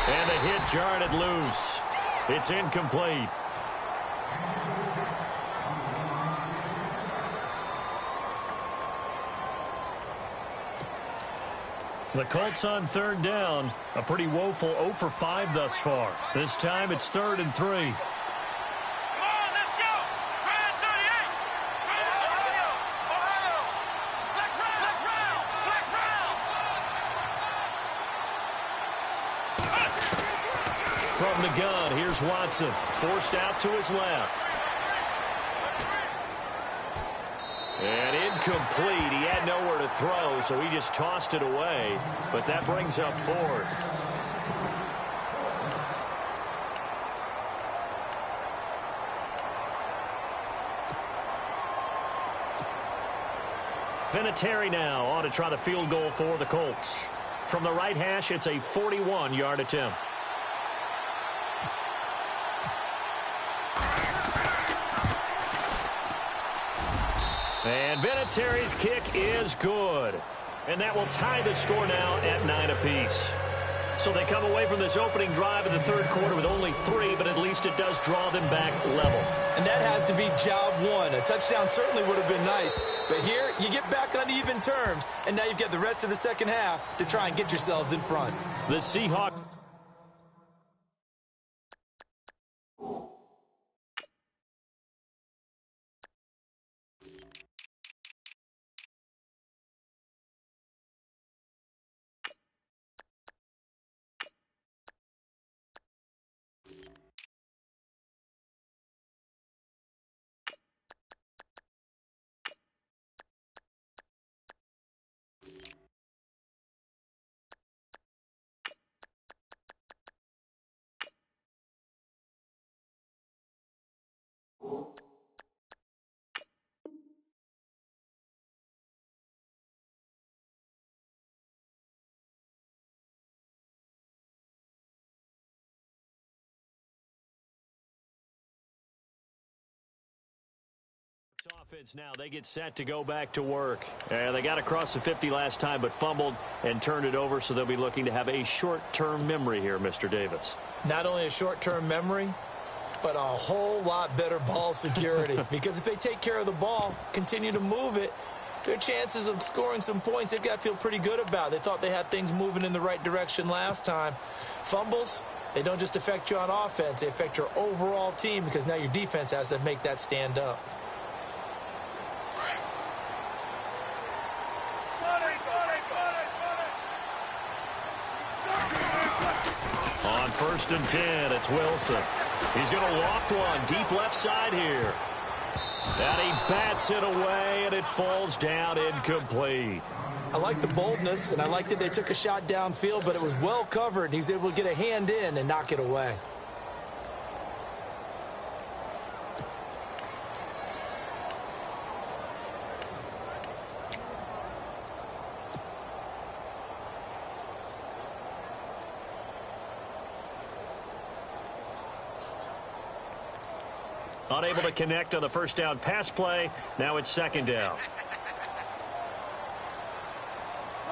And the hit jarred it loose. It's incomplete. The Colts on 3rd down. A pretty woeful 0 for 5 thus far. This time it's 3rd and 3. From the gun, here's Watson, forced out to his left. And incomplete. He had nowhere to throw, so he just tossed it away. But that brings up 4th. Vinatieri now on to try the field goal for the Colts. From the right hash, it's a 41-yard attempt. And Vinatieri's kick is good. And that will tie the score now at 9 apiece. So they come away from this opening drive in the 3rd quarter with only 3, but at least it does draw them back level. And that has to be job 1. A touchdown certainly would have been nice. But here, you get back on even terms, and now you've got the rest of the 2nd half to try and get yourselves in front. The Seahawks. Offense now, they get set to go back to work. They got across the 50 last time, but fumbled and turned it over, so they'll be looking to have a short-term memory here, Mr. Davis. Not only a short-term memory, but a whole lot better ball security. Because if they take care of the ball, continue to move it, their chances of scoring some points, they've got to feel pretty good about. They thought they had things moving in the right direction last time. Fumbles, they don't just affect you on offense, they affect your overall team because now your defense has to make that stand up. 1st and 10. It's Wilson. He's going to loft one deep left side here. And he bats it away, and it falls down incomplete. I like the boldness, and I like that they took a shot downfield, but it was well covered, and he was able to get a hand in and knock it away. Unable to connect on the first down pass play. Now it's 2nd down.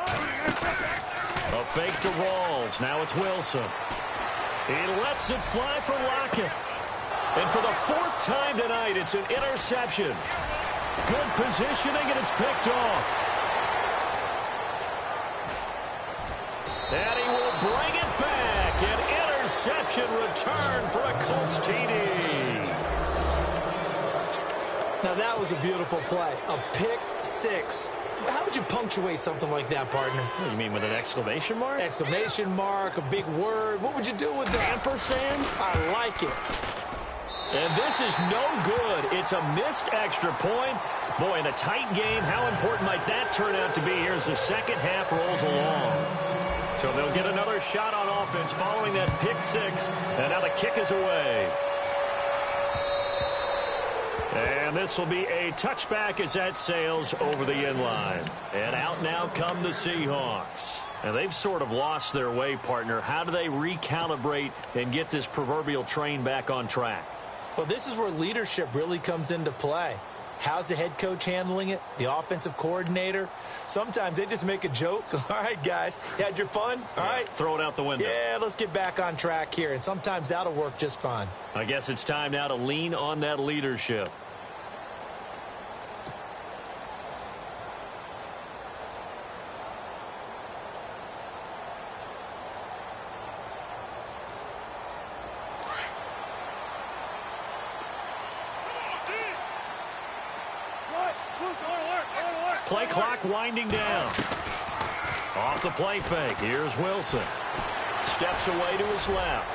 A fake to Rawls. Now it's Wilson. He lets it fly for Lockett. And for the 4th time tonight, it's an interception. Good positioning, and it's picked off. And he will bring it back. An interception return for a Colts TD. Now, that was a beautiful play. A pick six. How would you punctuate something like that, partner? What do you mean, with an exclamation mark? Exclamation mark, a big word. What would you do with that? Ampersand? I like it. And this is no good. It's a missed extra point. Boy, in a tight game, how important might that turn out to be here as the second half rolls along? So they'll get another shot on offense following that pick six. And now the kick is away. And this will be a touchback as that sails over the end line. And out now come the Seahawks. And they've sort of lost their way, partner. How do they recalibrate and get this proverbial train back on track? Well, this is where leadership really comes into play. How's the head coach handling it? The offensive coordinator? Sometimes they just make a joke. All right, guys, you had your fun? All right. Throw it out the window. Yeah, let's get back on track here. And sometimes that'll work just fine. I guess it's time now to lean on that leadership. Play clock winding down. Off the play fake. Here's Wilson. Steps away to his left.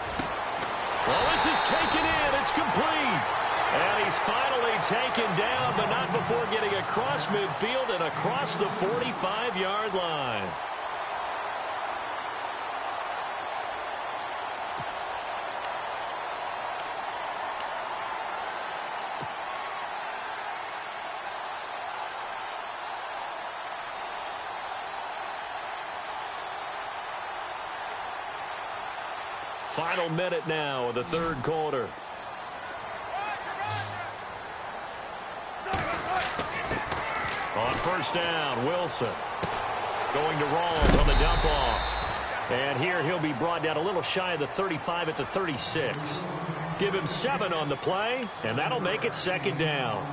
Well, this is taken in. It's complete. And he's finally taken down, but not before getting across midfield and across the 45-yard line. Final minute now of the third quarter. On first down, Wilson going to Rawls on the dump off. And here he'll be brought down a little shy of the 35 at the 36. Give him 7 on the play, and that'll make it 2nd down.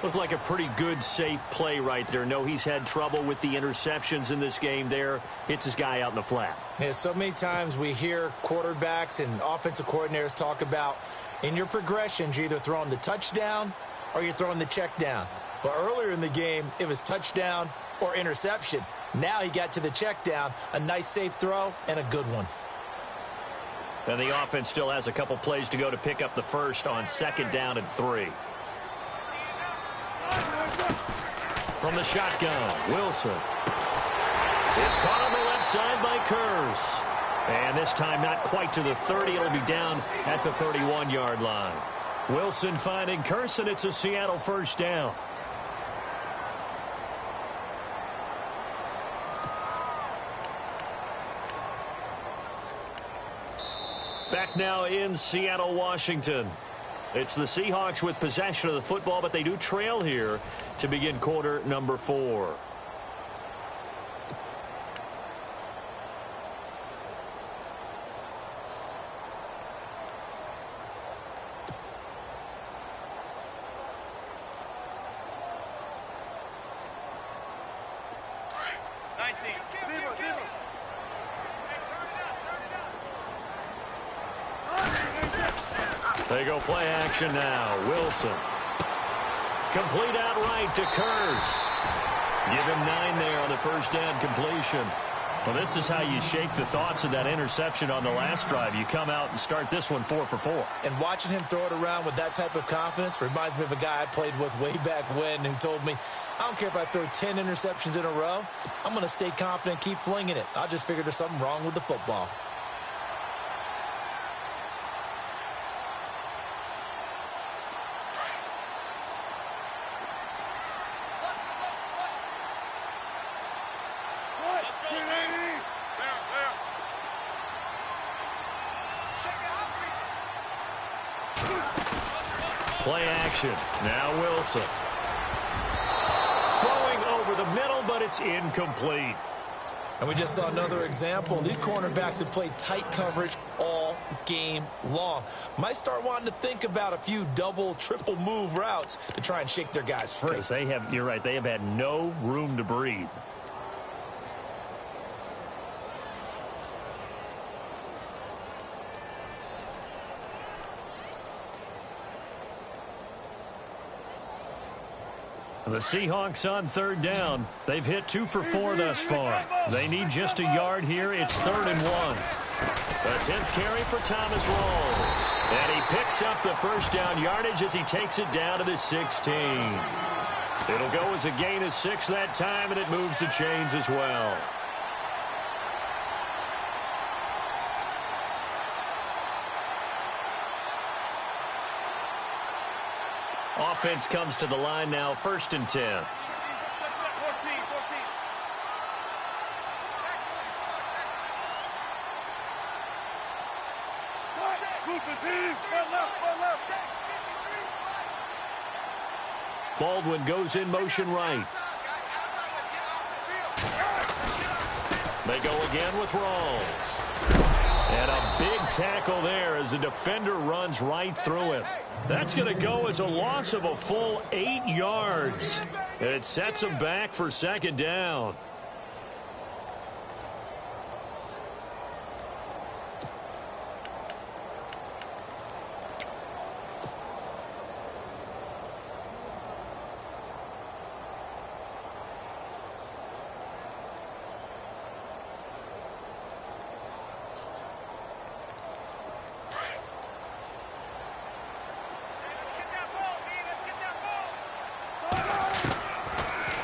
Looked like a pretty good, safe play right there. No, he's had trouble with the interceptions in this game there. Hits his guy out in the flat. Yeah, so many times we hear quarterbacks and offensive coordinators talk about in your progressions, you're either throwing the touchdown or you're throwing the check down. But earlier in the game, it was touchdown or interception. Now he got to the check down, a nice safe throw, and a good one. And the offense still has a couple plays to go to pick up the first on 2nd down and 3. From the shotgun, Wilson. It's caught on the left side by Kurz. And this time not quite to the 30. It'll be down at the 31-yard line. Wilson finding Kurz, and it's a Seattle first down. Back now in Seattle, Washington. It's the Seahawks with possession of the football, but they do trail here to begin quarter number 4. They go play action now. Wilson. Complete outright to Kurz. Give him 9 there on the first down completion. Well, this is how you shake the thoughts of that interception on the last drive. You come out and start this one 4 for 4. And watching him throw it around with that type of confidence reminds me of a guy I played with way back when who told me, I don't care if I throw 10 interceptions in a row. I'm going to stay confident and keep flinging it. I just figured there's something wrong with the football. Play action. Now Wilson. Throwing over the middle, but it's incomplete. And we just saw another example. These cornerbacks have played tight coverage all game long. Might start wanting to think about a few double, triple move routes to try and shake their guys free. Because you're right, they have had no room to breathe. The Seahawks on third down. They've hit 2 for 4 thus far. They need just a yard here. It's 3rd and 1. The 10th carry for Thomas Rawls. And he picks up the first down yardage as he takes it down to the 16. It'll go as a gain of 6 that time, and it moves the chains as well. Offense comes to the line now, 1st and 10. Baldwin goes in motion right. They go again with Rawls. And a big tackle there as the defender runs right through him. That's going to go as a loss of a full 8 yards. It sets him back for 2nd down.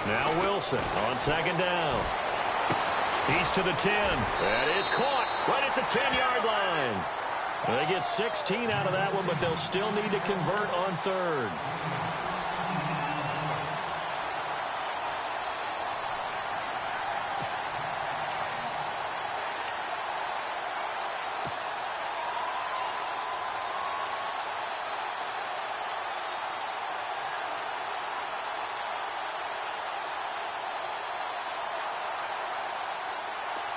Now Wilson on 2nd down. He's to the 10. That is caught right at the 10-yard line. They get 16 out of that one, but they'll still need to convert on 3rd.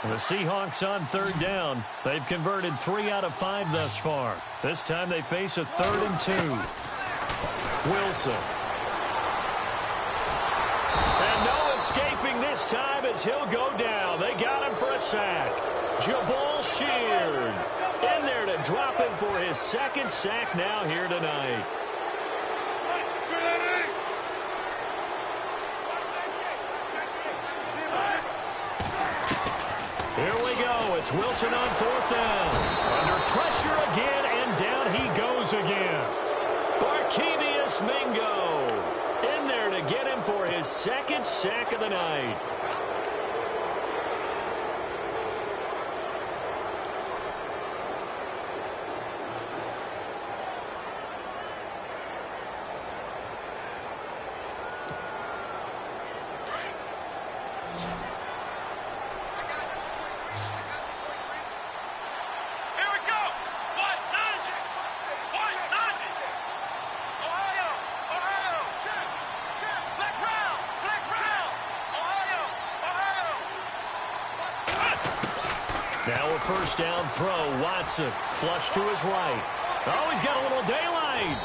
The Seahawks on 3rd down. They've converted 3 out of 5 thus far. This time they face a 3rd and 2. Wilson. And no escaping this time as he'll go down. They got him for a sack. Jabal Sheard in there to drop him for his 2nd sack now here tonight. Here we go. It's Wilson on 4th down. Under pressure again, and down he goes again. Barkevius Mingo in there to get him for his 2nd sack of the night. Now a 1st down throw. Watson flush to his right. Oh, he's got a little daylight.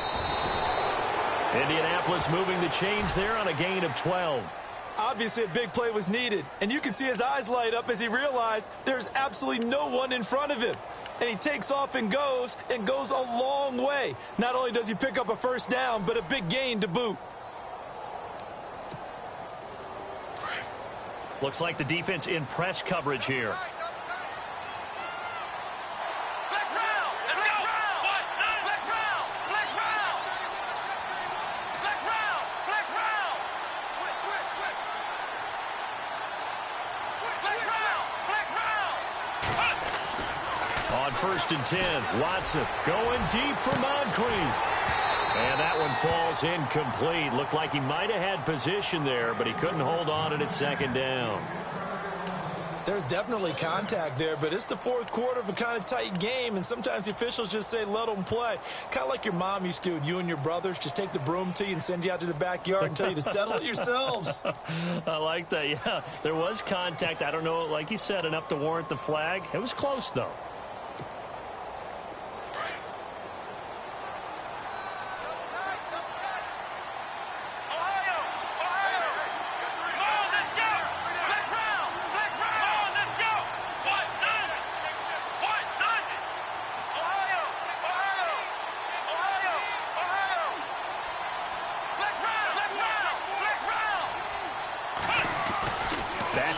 Indianapolis moving the chains there on a gain of 12. Obviously, a big play was needed, and you can see his eyes light up as he realized there's absolutely no one in front of him. And he takes off and goes a long way. Not only does he pick up a 1st down, but a big gain to boot. Looks like the defense in press coverage here. On 1st and 10, Watson going deep for Moncrief. And that one falls incomplete. Looked like he might have had position there, but he couldn't hold on at 2nd down. There's definitely contact there, but it's the 4th quarter of a kind of tight game, and sometimes the officials just say, let them play. Kind of like your mom used to with you and your brothers. Just take the broom to you and send you out to the backyard and tell you to settle it yourselves. I like that, yeah. There was contact. I don't know, like you said, enough to warrant the flag. It was close, though.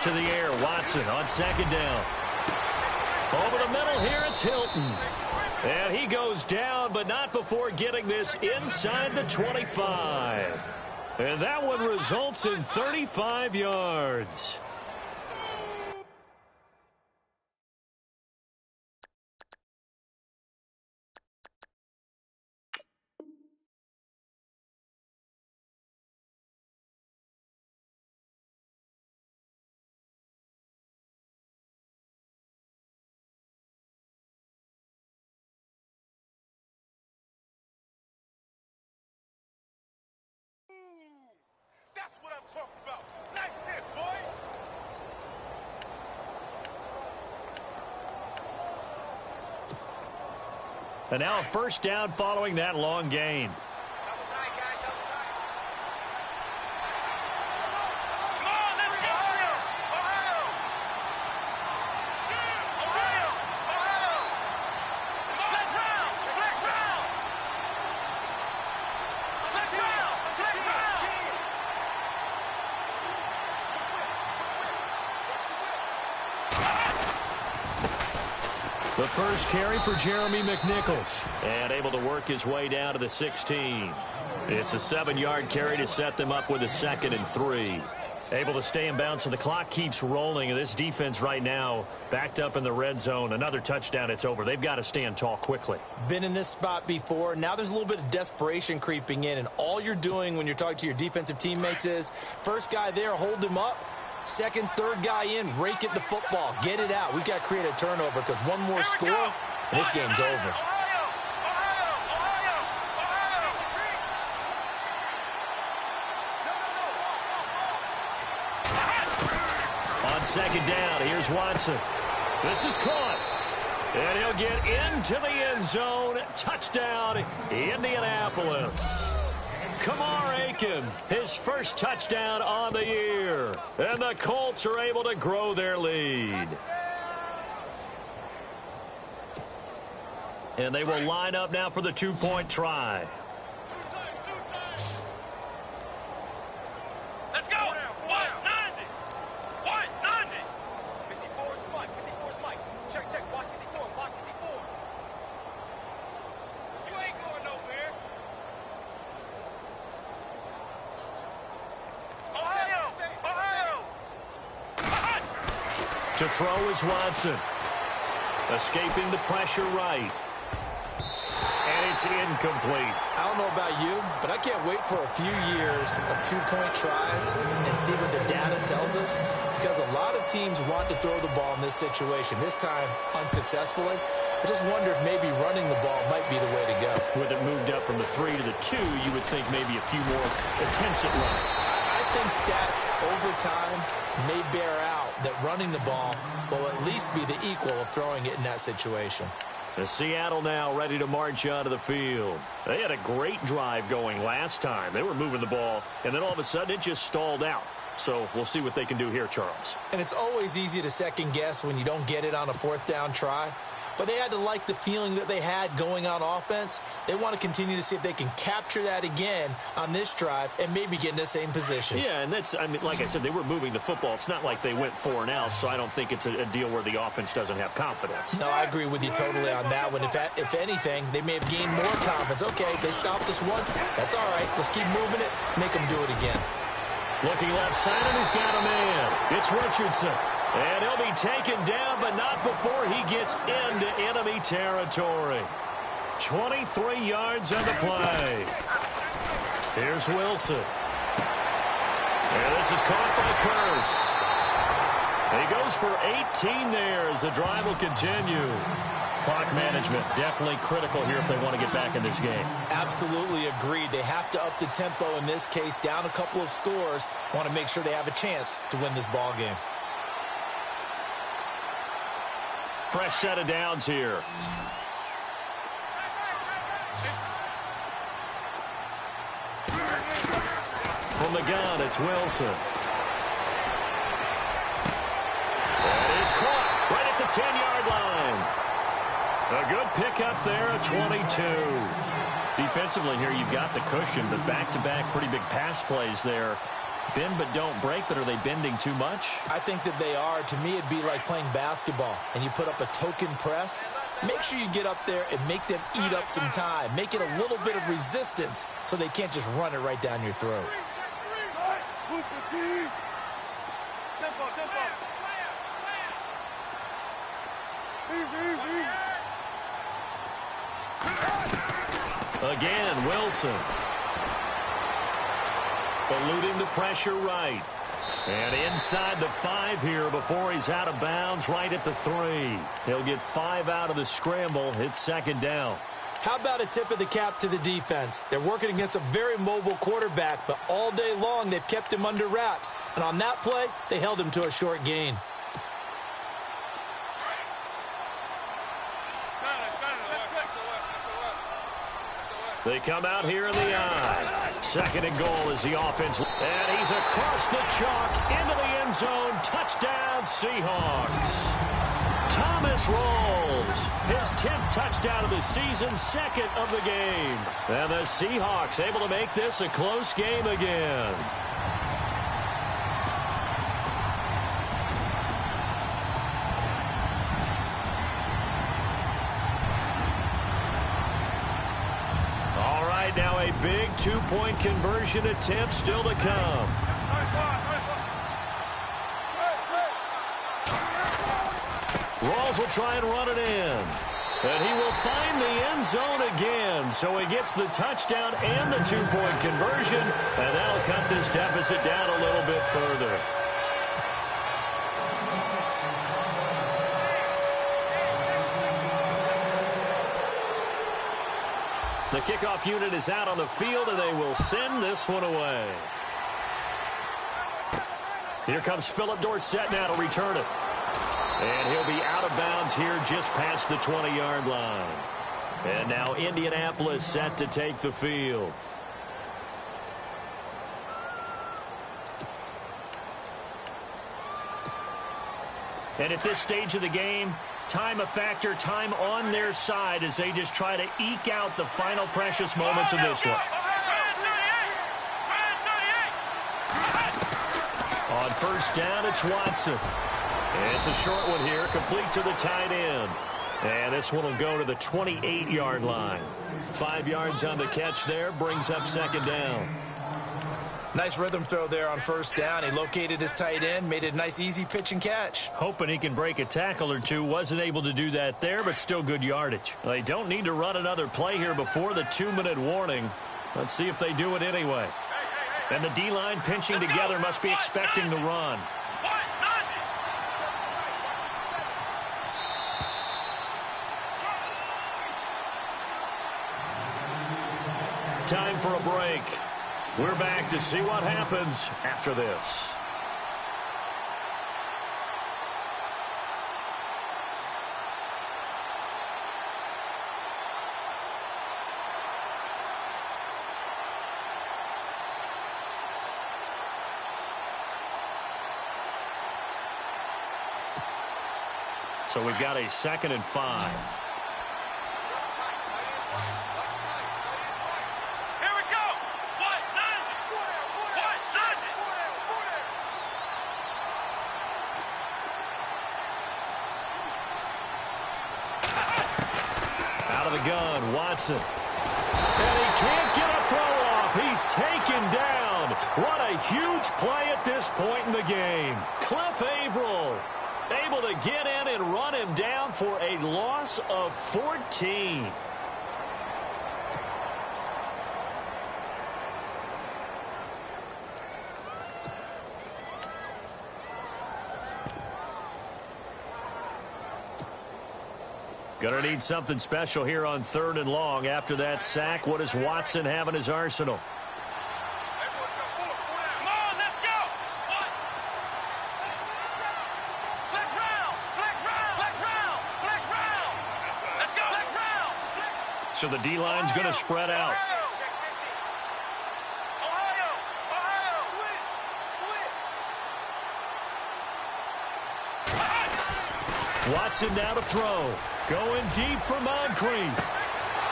To the air, Watson on 2nd down. Over the middle here, it's Hilton. And he goes down, but not before getting this inside the 25. And that one results in 35 yards. That's what I'm talking about. Nice hit, boy. And now a 1st down following that long gain. The first carry for Jeremy McNichols. And able to work his way down to the 16. It's a 7-yard carry to set them up with a 2nd and 3. Able to stay in bounds, so the clock keeps rolling. And this defense right now backed up in the red zone. Another touchdown, it's over. They've got to stand tall quickly. Been in this spot before. Now there's a little bit of desperation creeping in. And all you're doing when you're talking to your defensive teammates is, first guy there, hold him up. 2nd, 3rd guy in, rake at the football. Get it out. We've got to create a turnover because one more score, and this game's over. On 2nd down, here's Watson. This is caught. And he'll get into the end zone. Touchdown, Indianapolis. Kamar Aiken, his first touchdown on the year. And the Colts are able to grow their lead. And they will line up now for the 2-point try. Let's go. 190. 190. 54 is Mike. 54 is Mike. Check, check. Watch 54. Watch 54. You ain't going nowhere. To throw is Watson. Escaping the pressure right. And it's incomplete. I don't know about you, but I can't wait for a few years of 2-point tries and see what the data tells us, because a lot of teams want to throw the ball in this situation, this time unsuccessfully. I just wonder if maybe running the ball might be the way to go. With it moved up from the 3 to the 2, you would think maybe a few more attempts at running. I think stats over time may bear out that running the ball will at least be the equal of throwing it in that situation. The Seattle now ready to march onto the field. They had a great drive going last time. They were moving the ball, and then all of a sudden it just stalled out. So we'll see what they can do here, Charles. And it's always easy to second guess when you don't get it on a 4th down try. but they had to like the feeling that they had going on offense. They want to continue to see if they can capture that again on this drive and maybe get in the same position. Yeah, and that's, I mean, like I said, they were moving the football. It's not like they went 4 and out, so I don't think it's a deal where the offense doesn't have confidence. No, I agree with you totally on that one. If anything, they may have gained more confidence. Okay, they stopped us once. That's all right. Let's keep moving it. Make them do it again. Looking left side, and he's got a man. It's Richardson. And he'll be taken down, but not before he gets into enemy territory. 23 yards on the play. Here's Wilson. And this is caught by Curse. He goes for 18 there as the drive will continue. Clock management definitely critical here if they want to get back in this game. Absolutely agreed. They have to up the tempo in this case, down a couple of scores. Want to make sure they have a chance to win this ball game. Fresh set of downs here. From the gun, it's Wilson. That is caught right at the 10-yard line. A good pickup there at 22. Defensively here, you've got the cushion, but back-to-back pretty big pass plays there. Bend but don't break, but are they bending too much? I think that they are. To me, it'd be like playing basketball, and you put up a token press. Make sure you get up there and make them eat up some time. Make it a little bit of resistance so they can't just run it right down your throat. Again, Wilson. Eluding the pressure right. And inside the 5 here before he's out of bounds right at the 3. He'll get 5 out of the scramble. It's second down. How about a tip of the cap to the defense? They're working against a very mobile quarterback, but all day long they've kept him under wraps. And on that play, they held him to a short gain. They come out here in the eye. Second and goal is the offense. And he's across the chalk into the end zone. Touchdown, Seahawks. Thomas rolls. His 10th touchdown of the season, second of the game. And the Seahawks able to make this a close game again. Now a big 2-point conversion attempt still to come. Rawls will try and run it in. And he will find the end zone again. So he gets the touchdown and the 2-point conversion. And that'll cut this deficit down a little bit further. The kickoff unit is out on the field, and they will send this one away. Here comes Philip Dorsett now to return it. And he'll be out of bounds here just past the 20-yard line. And now Indianapolis set to take the field. And at this stage of the game, time a factor, time on their side as they just try to eke out the final precious moments of this one. On first down, it's Watson. And it's a short one here, complete to the tight end. And this one will go to the 28-yard line. 5 yards on the catch there, brings up second down. Nice rhythm throw there on first down. He located his tight end, made it a nice easy pitch and catch. Hoping he can break a tackle or two. Wasn't able to do that there, but still good yardage. They don't need to run another play here before the 2-minute warning. Let's see if they do it anyway. And the D-line pinching together must be expecting the run. Time for a break. We're back to see what happens after this. So we've got a 2nd and 5. Here we go. What? 90. What? 90. Out of the gun, Watson. And he can't get a throw off. He's taken down. What a huge play at this point in the game. Cliff Averill able to get in and run him down for a loss of 14. Gonna need something special here on 3rd and long. After that sack, what does Watson have in his arsenal? Come on, let's go. What? Flex round. Flex round. Flex round. Flex round. Let's go. Flex round. So the D-line's gonna spread out. Ohio. Switch. Watson now to throw. Going deep for Moncrief.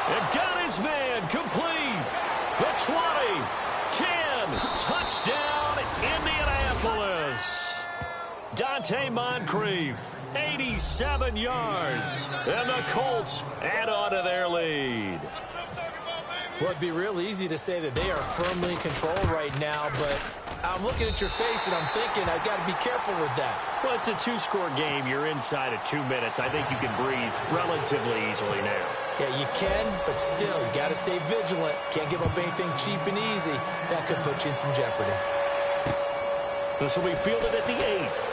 And got his man complete. The 20, 10, touchdown Indianapolis. Dante Moncrief, 87 yards. And the Colts add on to their lead. Well, it'd be real easy to say that they are firmly in control right now, but I'm looking at your face and I'm thinking I've got to be careful with that. Well, it's a 2-score game. You're inside of 2 minutes. I think you can breathe relatively easily now. Yeah, you can, but still, you got to stay vigilant. Can't give up anything cheap and easy. That could put you in some jeopardy. This will be fielded at the 8.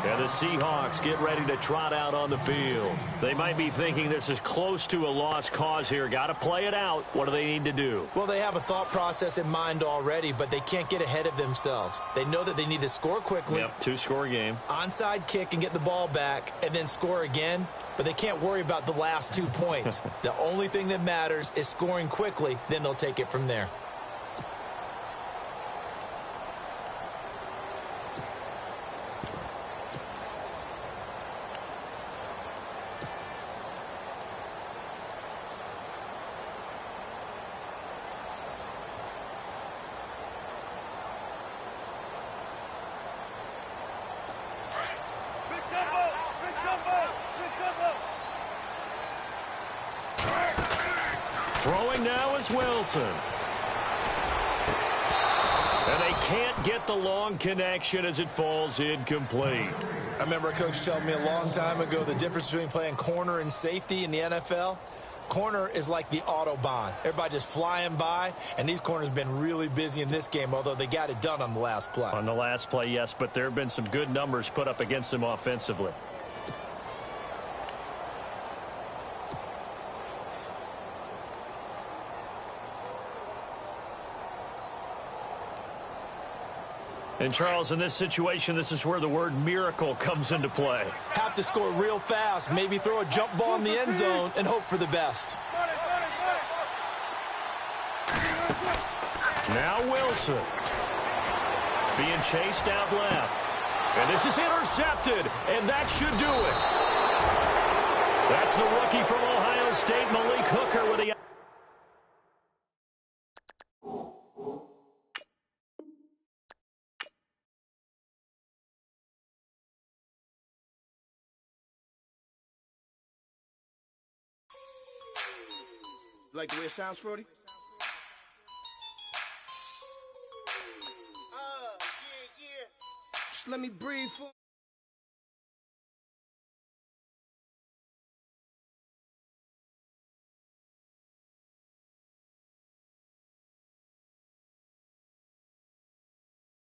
And the Seahawks get ready to trot out on the field. They might be thinking this is close to a lost cause here. Got to play it out. What do they need to do? Well, they have a thought process in mind already, but they can't get ahead of themselves. They know that they need to score quickly. Yep, 2-score game. Onside kick and get the ball back and then score again, but they can't worry about the last 2 points. The only thing that matters is scoring quickly, then they'll take it from there. Throwing now is Wilson. And they can't get the long connection as it falls incomplete. I remember a coach telling me a long time ago the difference between playing corner and safety in the NFL. Corner is like the Autobahn. Everybody just flying by, and these corners have been really busy in this game, although they got it done on the last play. On the last play, yes, but there have been some good numbers put up against them offensively. And, Charles, in this situation, this is where the word miracle comes into play. Have to score real fast, maybe throw a jump ball in the end zone and hope for the best. Now Wilson being chased out left. And this is intercepted, and that should do it. That's the rookie from Ohio State, Malik Hooker, with the... Like the way it sounds, Frody? Yeah. Just let me breathe for